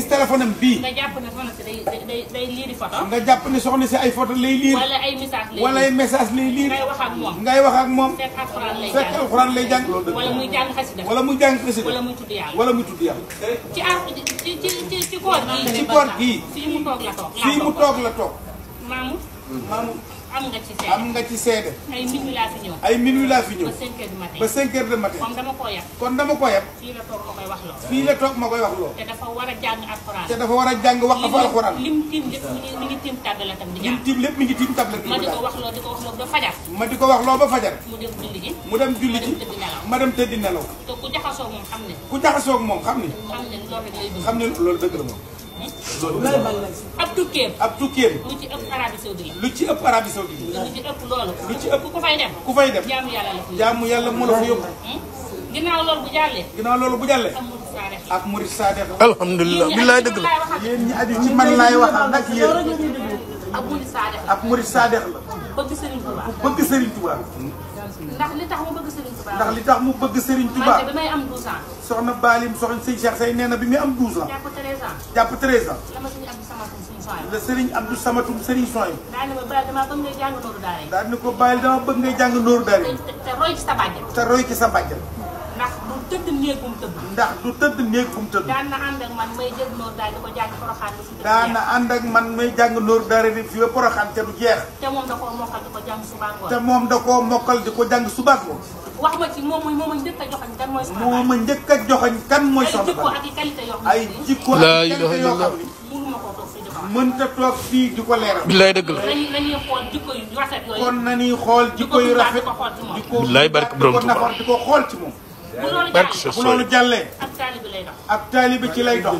gis téléphone am bii. nga jàpp ne soxna si day liiri photo. nga jàpp ne soxna si ay photo lay liir. wala ay message lay liir. wala ay message lay liir. ngay wax ak moom. ngay wax ak moom. fekk alxuraan lay jàng. wala muy jàng xasida. wala muy jàng xasida. wala muy tudd yàlla. wala muy tudd yàlla. ci koor gii. ci koor gii. fii mu toog la toog. fii mu toog la toog. maamu. am nga ci seede. am nga ci seede. ay minuit laa fi ñëw. ay minuit laa fi ñëw. ba 5 heures du matin. ba 5 heures du matin. kon dama koo yab. kon dama ko yab. fii la toog ma koy wax loo. fii la toog ma koy wax loo. te dafa war a jàng alxuraan. te dafa war a jàng wax dafa alxuraan. lim tiim lépp mi ngi tiim tabletam di jàng. lim tiim lépp mi ngi tiim tablet. ma di ko wax loo ba fajar. ma di ko wax loo ba fajar. mu dem julli ji. mu dem julli ji. ma dem tëddi nelaw. te ku jaxasoo moom xam ne. ku jaxasoo ak moom xam ne. loolu rek lay dund. xam ne loolu dëgg la moom. ab tukkeem. ab tukkeem. lu ci ëpp Arabie Saoudite. lu ci ëpp Arabie Saoudite. lu ci ëpp loolu. lu ci ëpp ku fay dem. ku fay dem. jaamu yàlla la fa yóbbu. jaamu yàlla moo la fa yóbbu. ginnaaw loolu bu jàllee. ginnaaw loolu bu jàllee. ak Murid Sadex. alhamdulilah billaay dëgg la. yéen ñi aju ci man laay waxal nag yéen. ak Murid Sadex. ak Murid Sadex la. bëgg Serigne Touba. bëgg Serigne Touba. ndax li tax mu bëgg Serigne Touba. ndax li tax mu bëgg Serigne Touba. man de bi may am 12 ans. soxna Balim soxna sëñ Cheikh Say nee na bi muy am 12 ans. jàpp 13 ans. jàpp 13 ans. la ma Serigne Abdou Samatum Serigne Soy. la Serigne Abdou Samatum Serigne Soy. daa ne ma Baye damaa bëgg ngay jàng nooru daara yi. daal ni ko Baye dama bëgg ngay jàng nooru daara yi. te roy ci sa bàjjen. te roy ci sa bàjjen. ndax du tëdd néeg bu mu tëdd. ndax du tëdd néeg bu mu tëdd. daan na ànd ak man may jël nooru daara di ko jàng Porokhane bi. daan na ànd ak man may jàng nooru daara di fi Porokhane te du jeex. te moom da koo mokkal di ko jàng suba ngoon. te moom da koo mokkal di ko jàng suba ngoon. wax ma ci moom ma njëkk a joxañ kan mooy. moo ma njëkk a joxañ kan mooy soxna Ba. ay jikko ak i qualité yoo xam ay jikko ak i qualité yoo xam ni. mënuma koo toog fii di ko wax. mënta toog fii di ko leeral. billaay dëgg la. nañuy xool jikko yu rafet yooyu. kon nañuy xool jikko yu rafet. di ko billaay barke borom Tuuba. nafar di ko xool ci moom. bu loolu barke jàllee bu loolu jàllee. ak taalibe lay dox. ak taalibe ci lay dox.